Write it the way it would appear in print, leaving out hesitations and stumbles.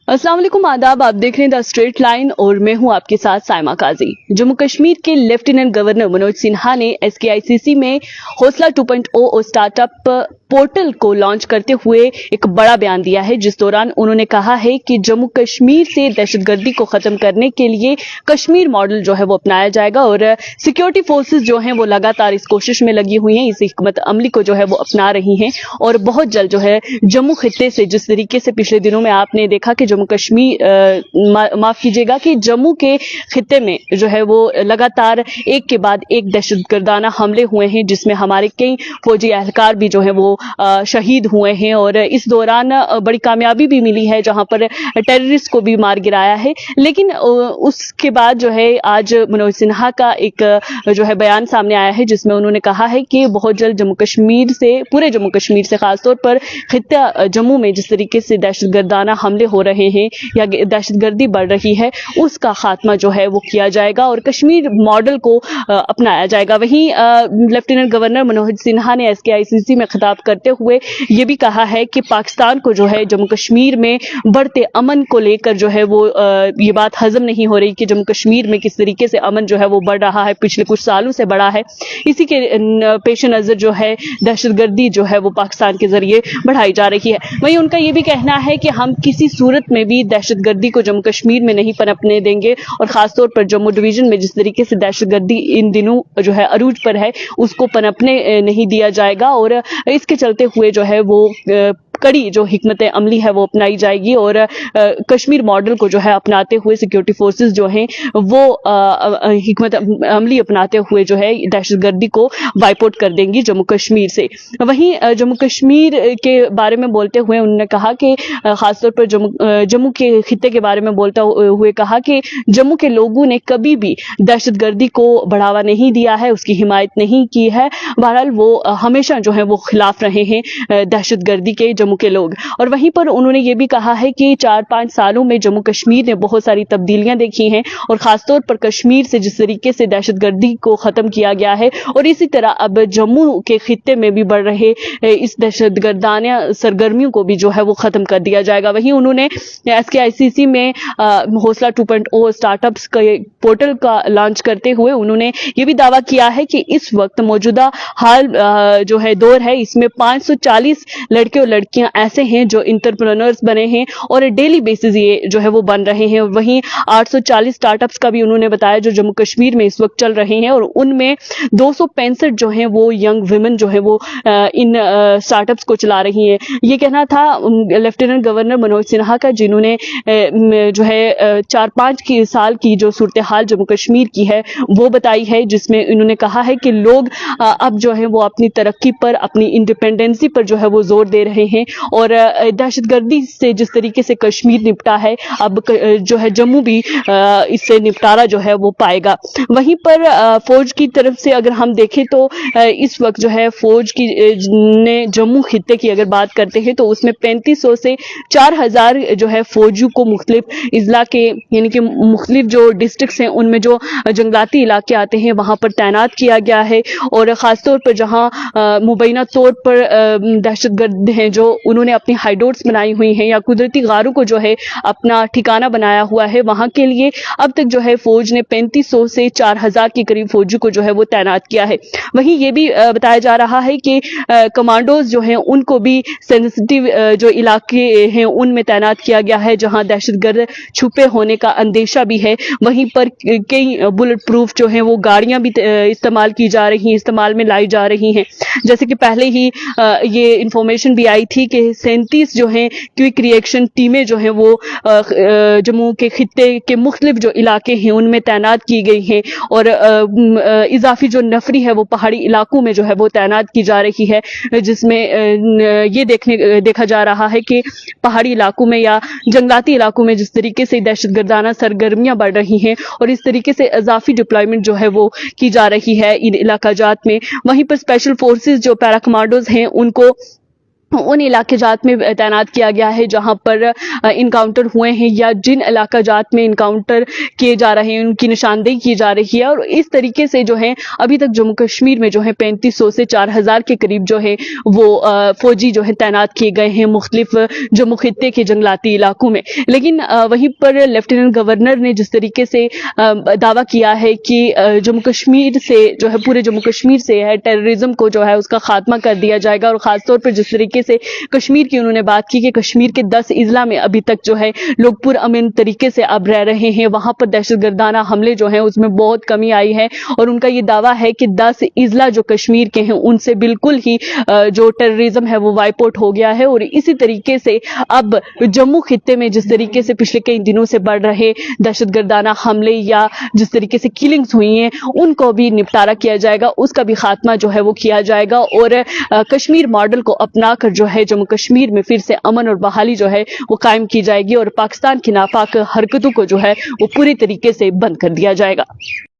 अस्सलाम वालेकुम, आदाब। आप देख रहे हैं द स्ट्रेट लाइन और मैं हूं आपके साथ साइमा काजी। जम्मू कश्मीर के लेफ्टिनेंट गवर्नर मनोज सिन्हा ने SKICC में हौसला 2.0 और स्टार्टअप पोर्टल को लॉन्च करते हुए एक बड़ा बयान दिया है, जिस दौरान उन्होंने कहा है कि जम्मू कश्मीर से दहशतगर्दी को खत्म करने के लिए कश्मीर मॉडल जो है वो अपनाया जाएगा और सिक्योरिटी फोर्सेस जो हैं वो लगातार इस कोशिश में लगी हुई हैं, इस हिकमत अमली को जो है वो अपना रही हैं और बहुत जल्द जो है जम्मू खित्ते से, जिस तरीके से पिछले दिनों में आपने देखा कि जम्मू कश्मीर माफ कीजिएगा कि जम्मू के खित्ते में जो है वो लगातार एक के बाद एक दहशतगर्दाना हमले हुए हैं, जिसमें हमारे कई फौजी एहलकार भी जो है वो शहीद हुए हैं और इस दौरान बड़ी कामयाबी भी मिली है, जहां पर टेररिस्ट को भी मार गिराया है। लेकिन उसके बाद जो है आज मनोज सिन्हा का एक जो है बयान सामने आया है, जिसमें उन्होंने कहा है कि बहुत जल्द जम्मू कश्मीर से, पूरे जम्मू कश्मीर से खासतौर पर खित्ता जम्मू में जिस तरीके से दहशतगर्दाना हमले हो रहे हैं या दहशतगर्दी बढ़ रही है, उसका खात्मा जो है वो किया जाएगा और कश्मीर मॉडल को अपनाया जाएगा। वहीं लेफ्टिनेंट गवर्नर मनोज सिन्हा ने SKICC में खिताब करते हुए ये भी कहा है कि पाकिस्तान को जो है जम्मू कश्मीर में बढ़ते अमन को लेकर जो है वो ये बात हजम नहीं हो रही कि जम्मू कश्मीर में किस तरीके से अमन जो है वो बढ़ रहा है, पिछले कुछ सालों से बढ़ा है। इसी के पेश नजर जो है दहशतगर्दी जो है वो पाकिस्तान के जरिए बढ़ाई जा रही है। वहीं उनका ये भी कहना है कि हम किसी सूरत में भी दहशतगर्दी को जम्मू कश्मीर में नहीं पनपने देंगे और खासतौर पर जम्मू डिवीजन में जिस तरीके से दहशतगर्दी इन दिनों जो है अरूज पर है, उसको पनपने नहीं दिया जाएगा और इसके चलते हुए जो है वो कड़ी जो हिकमत अमली है वो अपनाई जाएगी और कश्मीर मॉडल को जो है अपनाते हुए सिक्योरिटी फोर्सेस जो हैं वो हिकमत अमली अपनाते हुए जो है दहशतगर्दी को वाइप आउट कर देंगी जम्मू कश्मीर से। वहीं जम्मू कश्मीर के बारे में बोलते हुए उन्होंने कहा कि खासतौर पर जम्मू के खित्ते के बारे में बोलते हुए कहा कि जम्मू के लोगों ने कभी भी दहशतगर्दी को बढ़ावा नहीं दिया है, उसकी हिमायत नहीं की है। बहरहाल वो हमेशा जो है वो खिलाफ रहे हैं दहशतगर्दी के जम्मू के लोग। और वहीं पर उन्होंने ये भी कहा है कि 4-5 सालों में जम्मू कश्मीर ने बहुत सारी तब्दीलियां देखी हैं और खासतौर पर कश्मीर से जिस तरीके से दहशतगर्दी को खत्म किया गया है और इसी तरह अब जम्मू के खित्ते में भी बढ़ रहे इस दहशतगर्दाना सरगर्मियों को भी जो है वो खत्म कर दिया जाएगा। वहीं उन्होंने SKICC में हौसला 2.0 स्टार्टअप्स का पोर्टल का लॉन्च करते हुए उन्होंने ये भी दावा किया है कि इस वक्त मौजूदा हाल जो है दौर है, इसमें 540 लड़के और लड़कियां ऐसे हैं जो इंटरप्रेन्योर्स बने हैं और डेली बेसिस ये जो है वो बन रहे हैं। वहीं 840 स्टार्टअप्स का भी उन्होंने बताया जो जम्मू कश्मीर में इस वक्त चल रहे हैं और उनमें 265 जो हैं वो यंग विमेन जो है वो इन स्टार्टअप्स को चला रही हैं। ये कहना था लेफ्टिनेंट गवर्नर मनोज सिन्हा का, जिन्होंने जो है 4-5 साल की जो सूरत हाल जम्मू कश्मीर की है वो बताई है, जिसमें इन्होंने कहा है कि लोग अब जो है वो अपनी तरक्की पर, अपनी इंडिपेंडेंसी पर जो है वो जोर दे रहे हैं और दहशतगर्दी से जिस तरीके से कश्मीर निपटा है, अब जो है जम्मू भी इससे निपटारा जो है वो पाएगा। वहीं पर फौज की तरफ से अगर हम देखें तो इस वक्त जो है फौज की ने जम्मू खित्ते की अगर बात करते हैं तो उसमें 3500 से 4000 जो है फौजियों को मुख्तलिफ इजला के, यानी कि मुख्तलिफ जो डिस्ट्रिक्ट हैं उनमें जो जंगलाती इलाके आते हैं वहां पर तैनात किया गया है और खासतौर पर जहां मुबैना तौर पर दहशतगर्द हैं जो उन्होंने अपनी हाइडोट्स बनाई हुई हैं या कुदरती गारों को जो है अपना ठिकाना बनाया हुआ है, वहां के लिए अब तक जो है फौज ने 3500 से 4000 के करीब फौजी को जो है वो तैनात किया है। वहीं ये भी बताया जा रहा है कि कमांडोज जो हैं उनको भी सेंसिटिव जो इलाके हैं उनमें तैनात किया गया है जहां दहशतगर्द छुपे होने का अंदेशा भी है। वहीं पर कई बुलेट प्रूफ जो है वो गाड़ियां भी इस्तेमाल की जा रही हैं, इस्तेमाल में लाई जा रही हैं। जैसे कि पहले ही ये इंफॉर्मेशन भी आई थी कि 37 जो हैं क्विक रिएक्शन टीमें जो हैं वो जम्मू के खित्ते के मुख्तलिफ जो इलाके हैं उनमें तैनात की गई हैं और इजाफी जो नफरी है वो पहाड़ी इलाकों में जो है वो तैनात की जा रही है, जिसमें ये देखा जा रहा है कि पहाड़ी इलाकों में या जंगलाती इलाकों में जिस तरीके से दहशतगर्दाना सरगर्मियां बढ़ रही हैं और इस तरीके से इजाफी डिप्लॉयमेंट जो है वो की जा रही है इन इलाका जात में। वहीं पर स्पेशल फोर्सेस जो पैरा कमांडोज हैं उनको उन इलाके जात में तैनात किया गया है जहां पर इनकाउंटर हुए हैं या जिन इलाका जात में इनकाउंटर किए जा रहे हैं उनकी निशानदेही की जा रही है। और इस तरीके से जो है अभी तक जम्मू कश्मीर में जो है 3500 से 4000 के करीब जो है वो फौजी जो है तैनात किए गए हैं मुख्तलिफ जम्मू खित्ते के जंगलाती इलाकों में। लेकिन वहीं पर लेफ्टिनेंट गवर्नर ने जिस तरीके से दावा किया है कि जम्मू कश्मीर से जो है पूरे जम्मू कश्मीर से है टेररिज्म को जो है उसका खात्मा कर दिया जाएगा। और खासतौर पर जिस तरीके से कश्मीर की उन्होंने बात की कि कश्मीर के 10 इजला में अभी तक जो है लोग पुरअमन तरीके से अब रह रहे हैं, वहां पर दहशतगर्दाना हमले जो हैं उसमें बहुत कमी आई है। और उनका ये दावा है कि 10 इजला जो कश्मीर के हैं उनसे बिल्कुल ही जो टेररिज्म है वो वाइप आउट हो गया है। और इसी तरीके से अब जम्मू खित्ते में जिस तरीके से पिछले कई दिनों से बढ़ रहे दहशतगर्दाना हमले या जिस तरीके से किलिंग्स हुई हैं उनको भी निपटारा किया जाएगा, उसका भी खात्मा जो है वो किया जाएगा। और कश्मीर मॉडल को अपनाकर जो है जम्मू कश्मीर में फिर से अमन और बहाली जो है वो कायम की जाएगी और पाकिस्तान की नापाक हरकतों को जो है वो पूरी तरीके से बंद कर दिया जाएगा।